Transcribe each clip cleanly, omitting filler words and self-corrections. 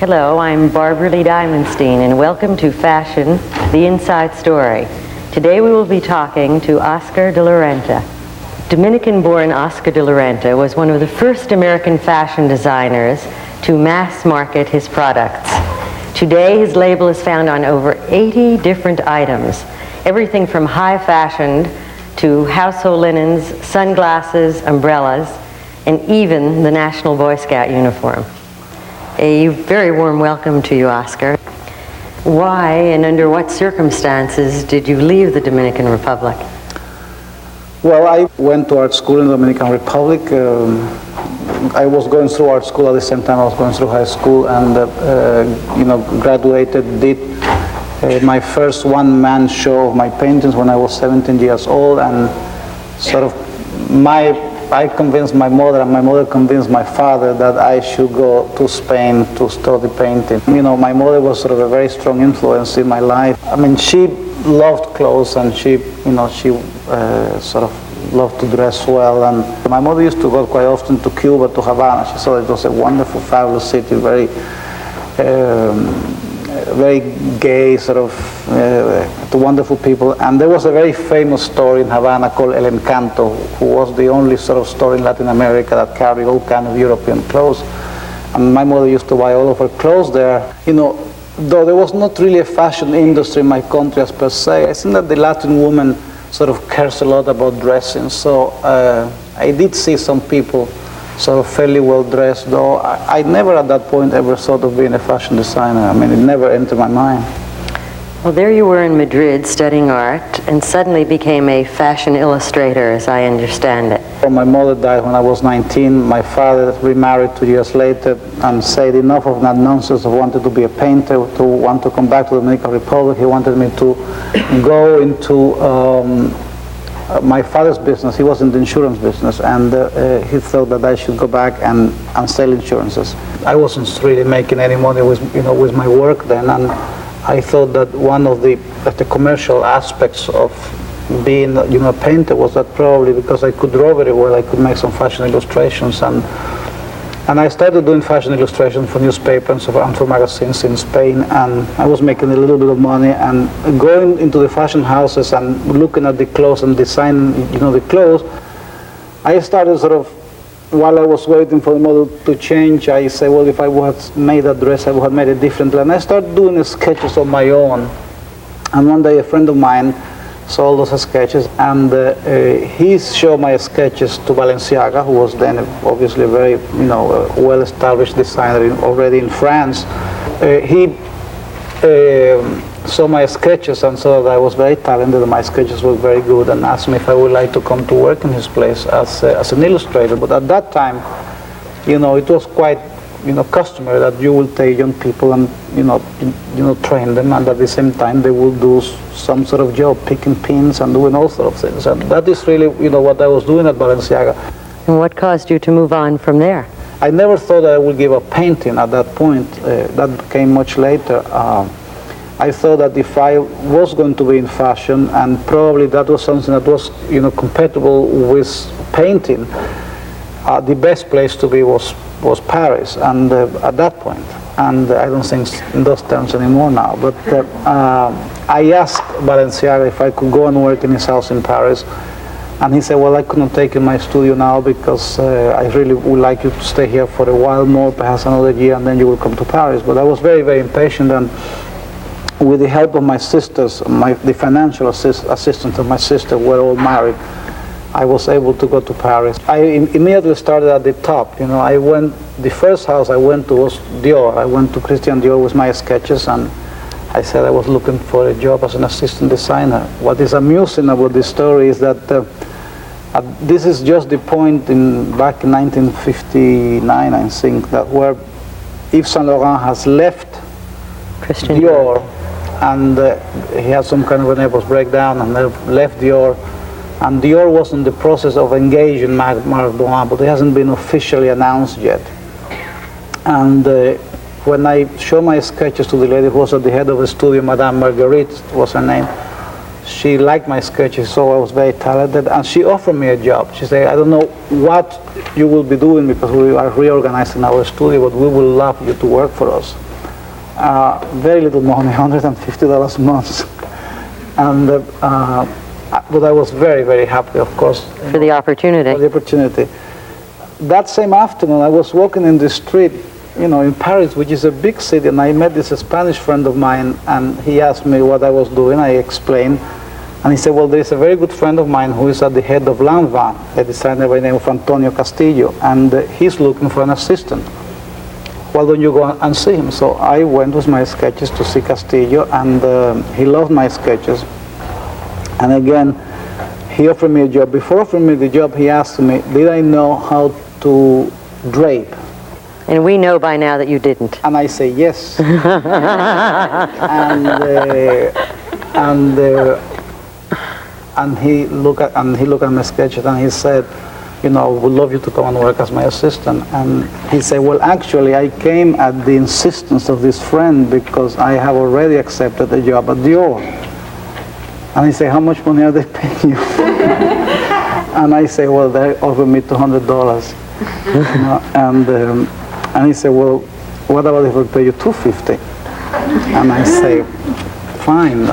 Hello, I'm Barbara Lee Diamonstein, and welcome to Fashion, the Inside Story. Today we will be talking to Oscar de la Renta. Dominican-born Oscar de la Renta was one of the first American fashion designers to mass market his products. Today his label is found on over 80 different items, everything from high-fashioned to household linens, sunglasses, umbrellas, and even the National Boy Scout uniform. A very warm welcome to you, Oscar. Why and under what circumstances did you leave the Dominican Republic? Well, I went to art school in the Dominican Republic. I was going through art school at the same time I was going through high school, and graduated, did my first one-man show of my paintings when I was 17 years old, and sort of I convinced my mother, and my mother convinced my father that I should go to Spain to study painting. You know, my mother was sort of a very strong influence in my life. I mean, she loved clothes, and she sort of loved to dress well. And my mother used to go quite often to Cuba, to Havana. She thought it was a wonderful, fabulous city, very gay, sort of wonderful people. And there was a very famous store in Havana called El Encanto, who was the only sort of store in Latin America that carried all kind of European clothes. And my mother used to buy all of her clothes there. You know, though there was not really a fashion industry in my country as per se, I think that the Latin woman sort of cares a lot about dressing. So I did see some people sort of fairly well dressed, though I never at that point ever thought of being a fashion designer. I mean, it never entered my mind. Well, there you were in Madrid studying art and suddenly became a fashion illustrator, as I understand it. My mother died when I was 19. My father remarried 2 years later and said enough of that nonsense of wanting to be a painter, to want to come back to the Dominican Republic. He wanted me to go into my father's business. He was in the insurance business, and he thought that I should go back and sell insurances. I wasn't really making any money with my work then, and I thought that one of the commercial aspects of being a painter was that probably because I could draw very well, I could make some fashion illustrations, and I started doing fashion illustrations for newspapers and for magazines in Spain, and I was making a little bit of money, and going into the fashion houses and looking at the clothes and designing the clothes, I started sort of, while I was waiting for the model to change, I said, well, if I would have made that dress, I would have made it differently. And I started doing sketches of my own. And one day a friend of mine saw those sketches, and he showed my sketches to Balenciaga, who was then obviously a very well-established designer already in France. He saw my sketches and saw that I was very talented and my sketches were very good, and asked me if I would like to come to work in his place as an illustrator. But at that time, it was quite customary that you will take young people and train them, and at the same time they will do some sort of job, picking pins and doing all sorts of things. And that is really what I was doing at Balenciaga. And what caused you to move on from there? I never thought I would give up painting at that point. That came much later. I thought that if I was going to be in fashion, and probably that was something that was compatible with painting, the best place to be was Paris, and at that point. And I don't think in those terms anymore now. But I asked Balenciaga if I could go and work in his house in Paris, and he said, well, I couldn't take you in my studio now because I really would like you to stay here for a while more, perhaps another year, and then you will come to Paris. But I was very, very impatient, and with the help of my sisters, the financial assistants of my sister were all married, I was able to go to Paris. I immediately started at the top. The first house I went to was Dior. I went to Christian Dior with my sketches, and I said I was looking for a job as an assistant designer. What is amusing about this story is that this is just the point back in 1959, I think, that where Yves Saint Laurent has left Christian Dior, and he had some kind of a nervous breakdown and left Dior. And Dior was in the process of engaging Marc Bohan, but it hasn't been officially announced yet. And when I showed my sketches to the lady who was at the head of the studio, Madame Marguerite was her name, she liked my sketches, so I was very talented, and she offered me a job. She said, I don't know what you will be doing because we are reorganizing our studio, but we will love you to work for us. very little money, $150 a month. And, but I was very, very happy, of course. For the opportunity. For the opportunity. That same afternoon, I was walking in the street, in Paris, which is a big city, and I met this Spanish friend of mine, and he asked me what I was doing. I explained, and he said, well, there is a very good friend of mine who is at the head of Glamour, a designer by the name of Antonio Castillo, and he's looking for an assistant. Why don't you go and see him? So I went with my sketches to see Castillo, and he loved my sketches. And again, he offered me a job. Before offering me the job, he asked me, did I know how to drape? And we know by now that you didn't. And I say yes. and he looked at my sketches, and he said, I would love you to come and work as my assistant. And he said, well, actually, I came at the insistence of this friend because I have already accepted a job at Dior. And he said, how much money are they paying you? And I say, well, they offered me $200. And he said, well, what about if I pay you $250? And I say, fine.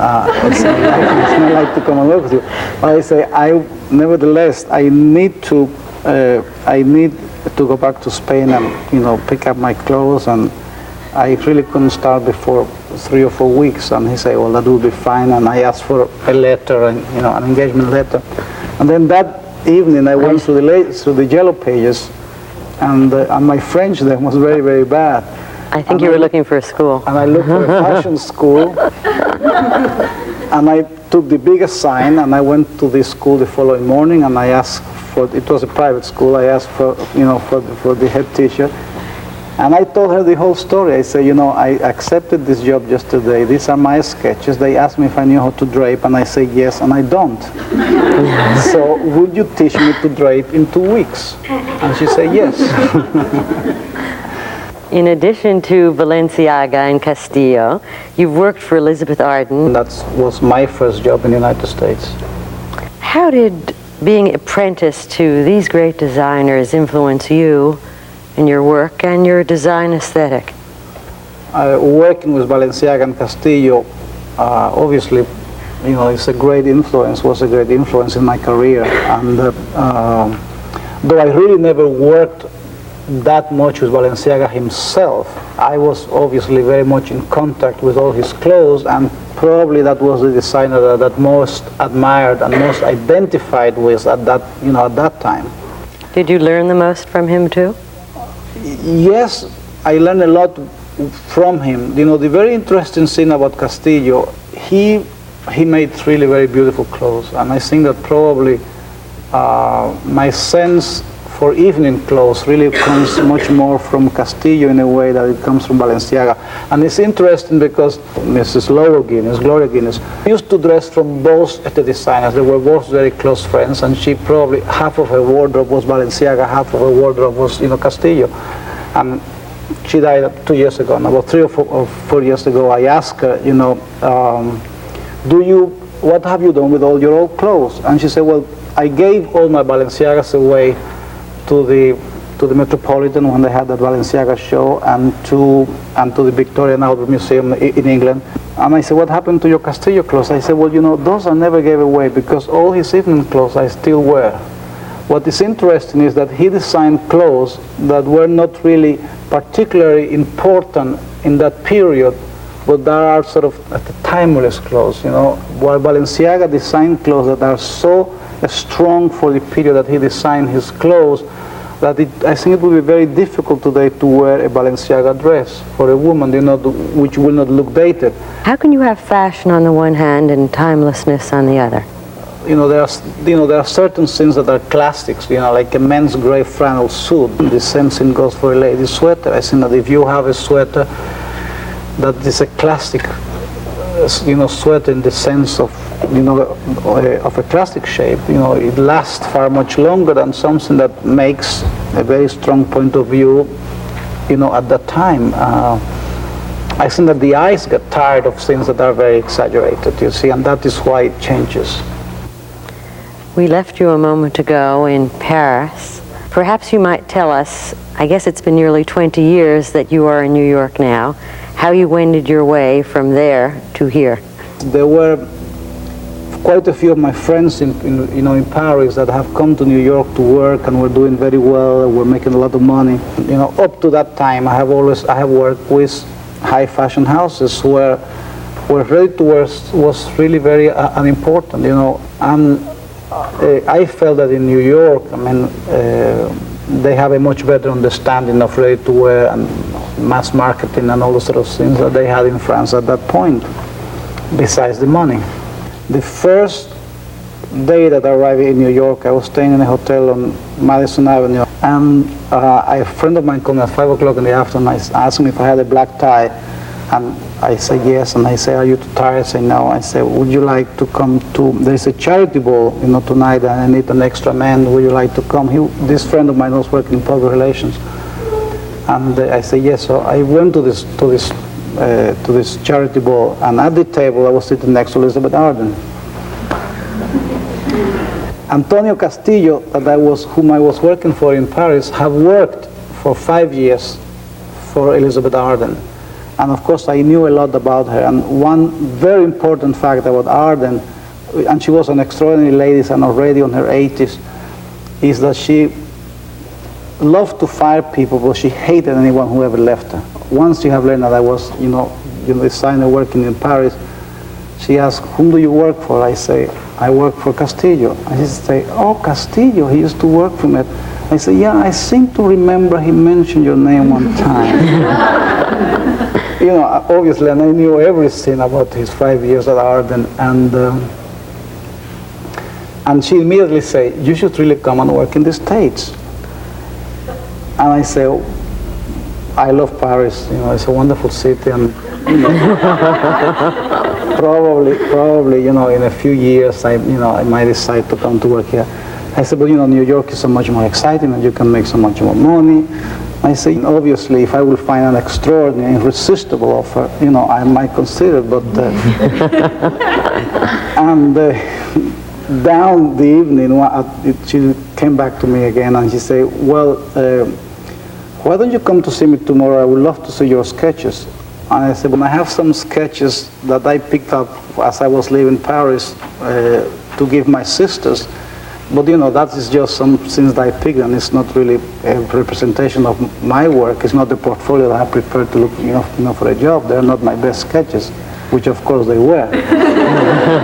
It's not like to come and work with you. But I say, nevertheless, I need to go back to Spain and pick up my clothes, and I really couldn't start before 3 or 4 weeks. And he said, well, that will be fine. And I asked for a letter, and an engagement letter. And then that evening, I went through the yellow pages, and my French then was very, very bad. I think you were looking for a school. And I looked for a fashion school, and I took the biggest sign, and I went to this school the following morning, and I asked for, it was a private school, I asked for, for the head teacher, and I told her the whole story. I said, I accepted this job just today. These are my sketches. They asked me if I knew how to drape, and I said yes, and I don't. So would you teach me to drape in 2 weeks? And she said yes. In addition to Balenciaga and Castillo, you've worked for Elizabeth Arden. That was my first job in the United States. How did being apprenticed to these great designers influence you in your work and your design aesthetic? Working with Balenciaga and Castillo, obviously, it's a great influence, was a great influence in my career. And though I really never worked that much with Balenciaga himself, I was obviously very much in contact with all his clothes, and probably that was the designer that most admired and most identified with at that time. Did you learn the most from him too? Yes, I learned a lot from him. The very interesting thing about Castillo, he made really very beautiful clothes, and I think that probably my sense for evening clothes really comes much more from Castillo in a way that it comes from Balenciaga. And it's interesting because Mrs. Gloria Guinness, used to dress from both the designers. They were both very close friends, and she probably, half of her wardrobe was Balenciaga, half of her wardrobe was, Castillo. And she died 2 years ago. And about 3 or 4 years ago, I asked her, what have you done with all your old clothes? And she said, well, I gave all my Balenciagas away to the Metropolitan when they had that Balenciaga show, and to the Victoria and Albert Museum in England. And I said, what happened to your Castillo clothes? I said, well, those I never gave away because all his evening clothes I still wear. What is interesting is that he designed clothes that were not really particularly important in that period, but that are sort of timeless clothes, while Balenciaga designed clothes that are so strong for the period that he designed his clothes, that I think it would be very difficult today to wear a Balenciaga dress for a woman, which will not look dated. How can you have fashion on the one hand and timelessness on the other? There are certain things that are classics, like a men's gray flannel suit. The same thing goes for a lady's sweater. I think that if you have a sweater that is a classic, sweater in the sense of, of a classic shape, it lasts far much longer than something that makes a very strong point of view, at that time. I think that the eyes get tired of things that are very exaggerated, and that is why it changes. We left you a moment ago in Paris. Perhaps you might tell us, I guess it's been nearly 20 years that you are in New York now, how you wended your way from there to here. There were quite a few of my friends in Paris that have come to New York to work and were doing very well, were making a lot of money. Up to that time, I have worked with high fashion houses where ready-to-wear was really very unimportant, and I felt that in New York, they have a much better understanding of ready-to-wear and mass marketing and all the sort of things that they had in France at that point, besides the money. The first day that I arrived in New York, I was staying in a hotel on Madison Avenue, and a friend of mine called me at 5 o'clock in the afternoon. I asked him if I had a black tie, and I said yes, and I said, are you too tired? I said no. I said, would you like to come to, there's a charity ball, tonight, and I need an extra man, would you like to come? This friend of mine was working in public relations, and I said yes. So I went to this charity ball, and at the table I was sitting next to Elizabeth Arden. Antonio Castillo, whom I was working for in Paris, had worked for 5 years for Elizabeth Arden. And of course I knew a lot about her. And one very important fact about Arden, and she was an extraordinary lady and already on her 80s, is that she loved to fire people, but she hated anyone who ever left her. Once you have learned that I was, designer working in Paris, she asked, whom do you work for? I say, I work for Castillo. And she say, oh, Castillo, he used to work for me. I say, yeah, I seem to remember he mentioned your name one time. Obviously, and I knew everything about his 5 years at Arden, and she immediately said, you should really come and work in the States. And I say, I love Paris, it's a wonderful city, and probably, in a few years, I might decide to come to work here. I said, but New York is so much more exciting, and you can make so much more money. I say, obviously, if I will find an extraordinary, irresistible offer, I might consider it, but and down the evening, she came back to me again, and she said, well, why don't you come to see me tomorrow? I would love to see your sketches. And I said, well, I have some sketches that I picked up as I was leaving Paris to give my sisters. But that is just some things that I picked, and it's not really a representation of my work. It's not the portfolio that I prepared to look, for a job. They're not my best sketches, which of course they were.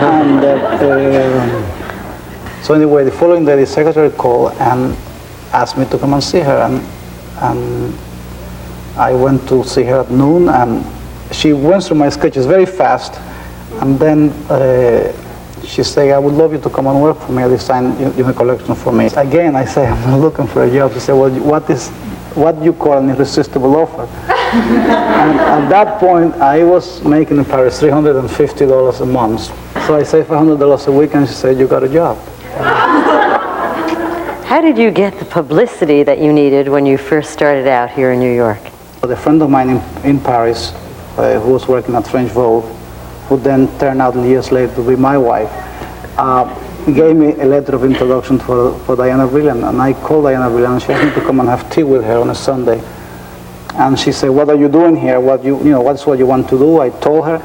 And so anyway, the following day, the secretary called and asked me to come and see her, and I went to see her at noon, and she went through my sketches very fast, and then she said, I would love you to come and work for me, design a collection for me. Again, I say, I'm not looking for a job. She said, well, what do you call an irresistible offer? And at that point, I was making in Paris $350 a month. So I say $500 a week, and she said, you got a job. How did you get the publicity that you needed when you first started out here in New York? A friend of mine in Paris, who was working at French Vogue, who then turned out years later to be my wife, gave me a letter of introduction for Diana Brilliant, and I called Diana Brilliant, and she asked me to come and have tea with her on a Sunday. And she said, what are you doing here? What's what you want to do? I told her,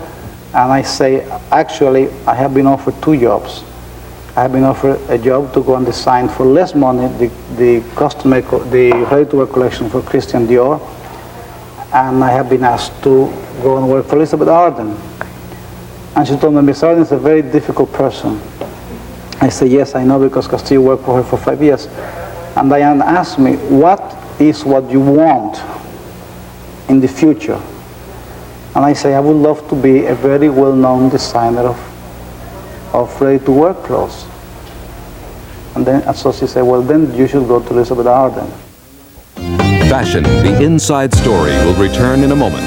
and I say, actually, I have been offered 2 jobs. I have been offered a job to go and design for less money the ready-to-wear collection for Christian Dior, and I have been asked to go and work for Elizabeth Arden. And she told me, Miss Arden is a very difficult person. I said, yes, I know, because Castillo worked for her for 5 years. And Diane asked me, what is what you want in the future? And I say, I would love to be a very well-known designer of ready-to-wear clothes. And so she said, well, then you should go to Elizabeth Arden. Fashion, the inside story, will return in a moment.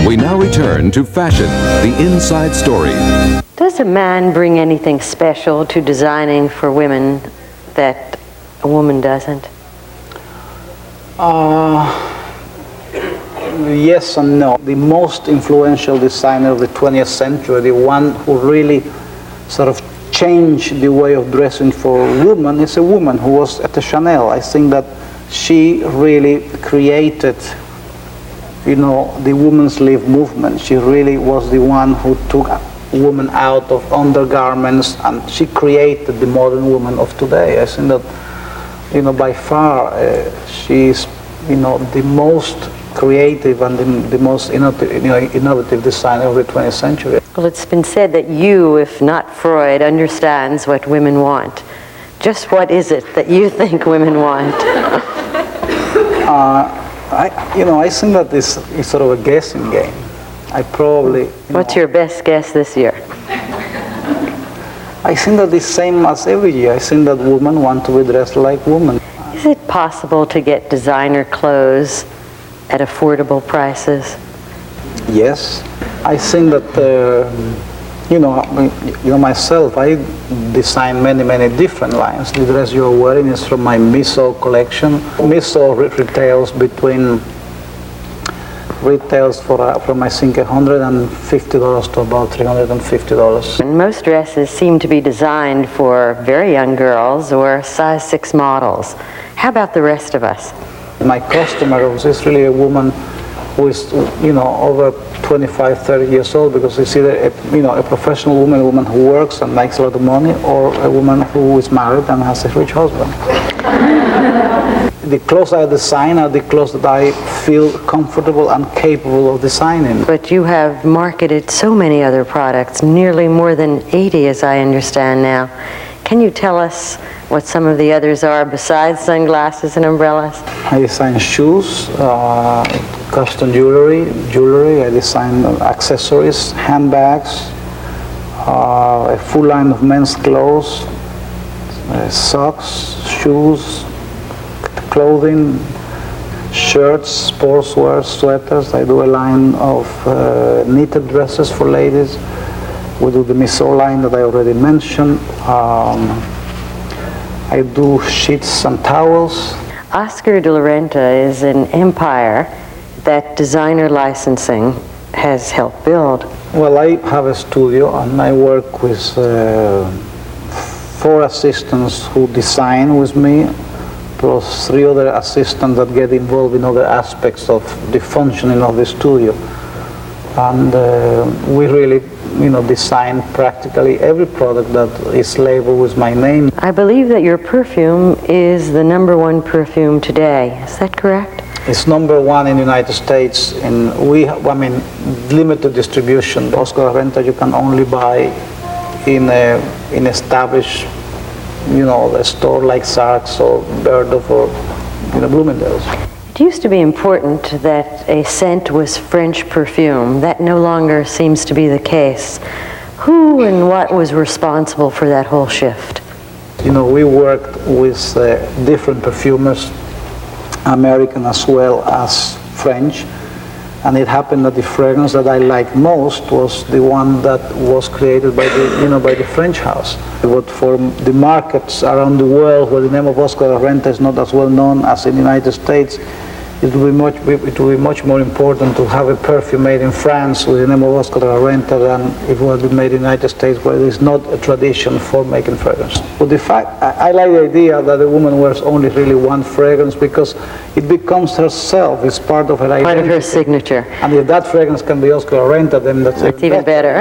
We now return to Fashion, the inside story. Does a man bring anything special to designing for women that a woman doesn't? Yes and no. The most influential designer of the 20th century, the one who really sort of changed the way of dressing for women is a woman who was at the Chanel. I think that she really created, you know, the women's live movement. She really was the one who took women out of undergarments, and she created the modern woman of today. I think that, you know, by far she's, you know, the most creative and the most innovative designer of the 20th century. Well, it's been said that you, if not Freud, understands what women want. Just what is it that you think women want? I think that this is sort of a guessing game. I probably... What's your best guess this year? I think that the same as every year. I think that women want to be dressed like women. Is it possible to get designer clothes at affordable prices? Yes. I think that, myself, I design many different lines. The dress you're wearing is from my Miso collection. Miso retails from I think $150 to about $350. And most dresses seem to be designed for very young girls or size 6 models. How about the rest of us? My customer is really a woman who is, over 25, 30 years old, because it's either a professional woman, a woman who works and makes a lot of money, or a woman who is married and has a rich husband. The clothes I design are the clothes that I feel comfortable and capable of designing. But you have marketed so many other products, nearly more than 80 as I understand now. Can you tell us what some of the others are besides sunglasses and umbrellas? I design shoes, custom jewelry. I design accessories, handbags, a full line of men's clothes, socks, shoes, clothing, shirts, sportswear, sweaters. I do a line of knitted dresses for ladies. We do the Miso line that I already mentioned. I do sheets and towels. Oscar de la Renta is an empire that designer licensing has helped build. Well, I have a studio and I work with 4 assistants who design with me, plus 3 other assistants that get involved in other aspects of the functioning of the studio. And we really, design practically every product that is labeled with my name. I believe that your perfume is the #1 perfume today. Is that correct? It's #1 in the United States. Limited distribution. Oscar de la Renta you can only buy in established, a store like Saks or Bergdorf or Bloomingdale's. It used to be important that a scent was French perfume. That no longer seems to be the case. Who and what was responsible for that whole shift? We worked with different perfumers, American as well as French, and it happened that the fragrance that I liked most was the one that was created by the French house. But for the markets around the world where the name of Oscar de la Renta is not as well known as in the United States, it will be much more important to have a perfume made in France with the name of Oscar de la Renta than if it were made in the United States, where there is not a tradition for making fragrance. But the fact, I like the idea that a woman wears only really one fragrance, because it becomes herself. It's part of her identity. Part of her signature. And if that fragrance can be Oscar de la Renta, then that's even better.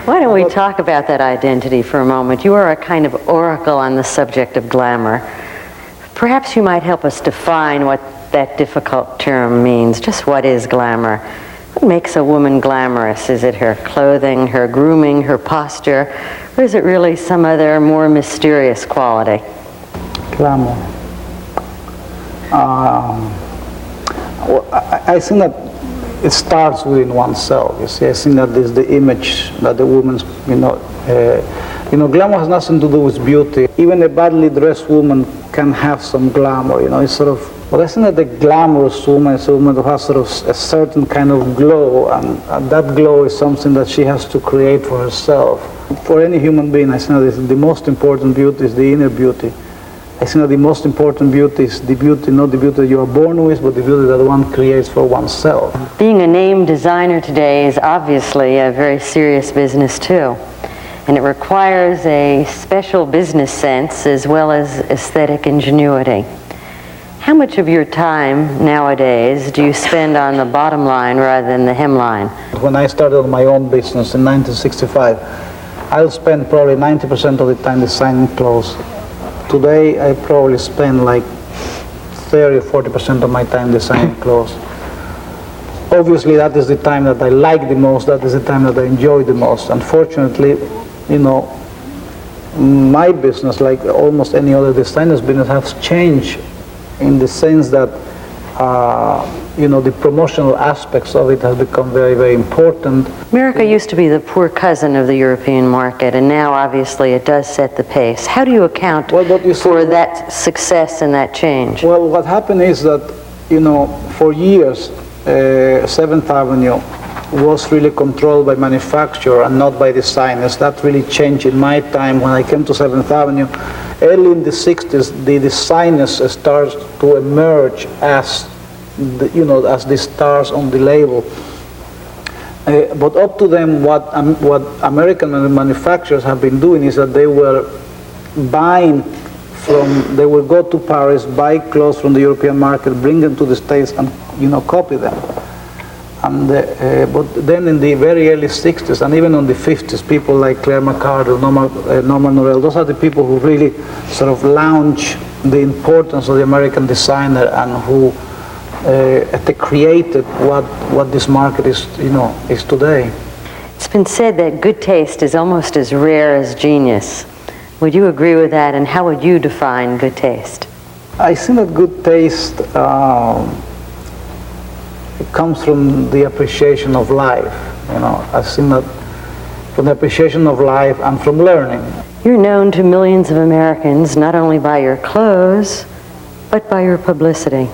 Why don't we talk about that identity for a moment? You are a kind of oracle on the subject of glamour. Perhaps you might help us define what that difficult term means. Just what is glamour? What makes a woman glamorous? Is it her clothing, her grooming, her posture, or is it really some other more mysterious quality? Glamour. I think that it starts within oneself. You see, I think that is the image that the woman's, glamour has nothing to do with beauty. Even a badly dressed woman can have some glamour. It's sort of. But I think that the glamorous woman is a woman who has sort of a certain kind of glow, and that glow is something that she has to create for herself. For any human being, I think that the most important beauty is the inner beauty. I think that the most important beauty is the beauty, not the beauty that you are born with, but the beauty that one creates for oneself. Being a name designer today is obviously a very serious business too. and it requires a special business sense as well as aesthetic ingenuity. How much of your time nowadays do you spend on the bottom line rather than the hemline? When I started my own business in 1965, I'll spend probably 90% of the time designing clothes. Today, I probably spend like 30 or 40% of my time designing clothes. Obviously, that is the time that I like the most, that is the time that I enjoy the most. Unfortunately, you know, my business, like almost any other designer's business, has changed in the sense that you know, the promotional aspects of it have become very, very important. America used to be the poor cousin of the European market, and now obviously it does set the pace. How do you account for that success and that change? Well, what happened is that, you know, for years, 7th Avenue was really controlled by manufacturer and not by designers. That really changed in my time when I came to 7th Avenue. Early in the 60s, the designers started to emerge as you know, as the stars on the label. But up to them, what American manufacturers have been doing is that they were buying they would go to Paris, buy clothes from the European market, bring them to the States, and, you know, copy them. And but then in the very early 60s, and even in the 50s, people like Claire McCardell, Norman Norell, those are the people who really sort of launched the importance of the American designer and who they created what this market is, you know, is today. It's been said that good taste is almost as rare as genius. Would you agree with that, and how would you define good taste? I think that good taste it comes from the appreciation of life. You know, I think that from the appreciation of life and from learning. You're known to millions of Americans not only by your clothes, but by your publicity.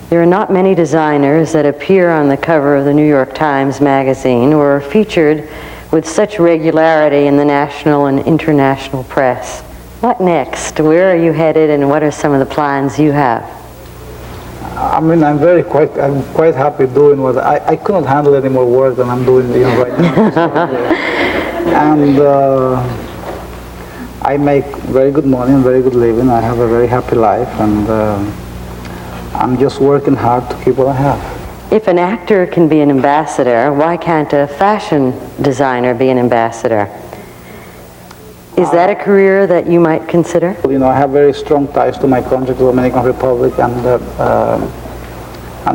There are not many designers that appear on the cover of the New York Times magazine or are featured with such regularity in the national and international press. What next? Where are you headed, and what are some of the plans you have? I mean, I'm quite happy doing what I couldn't handle any more work than I'm doing, you know, right now. And I make very good money and very good living. I have a very happy life, and I'm just working hard to keep what I have. If an actor can be an ambassador, why can't a fashion designer be an ambassador? Is that a career that you might consider? You know, I have very strong ties to my country, to the Dominican Republic, and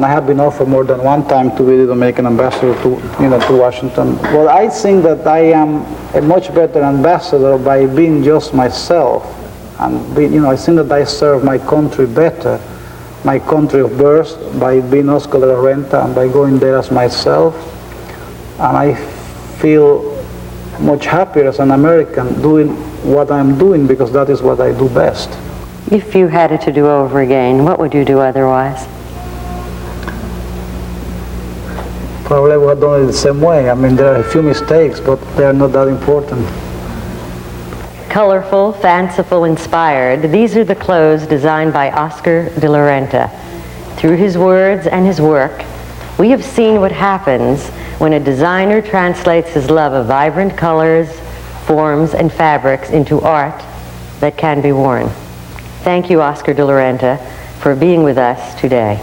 I have been offered more than one time to be the Dominican ambassador to, you know, to Washington. Well, I think that I am a much better ambassador by being just myself, and you know, I think that I serve my country better, my country of birth, by being Oscar de la Renta and by going there as myself. And I feel much happier as an American doing what I'm doing, because that is what I do best. If you had it to do over again, what would you do otherwise? Probably I would have done it the same way. I mean, there are a few mistakes, but they are not that important. Colorful, fanciful, inspired, these are the clothes designed by Oscar de la Renta. Through his words and his work, we have seen what happens when a designer translates his love of vibrant colors, forms, and fabrics into art that can be worn. Thank you, Oscar de la Renta, for being with us today.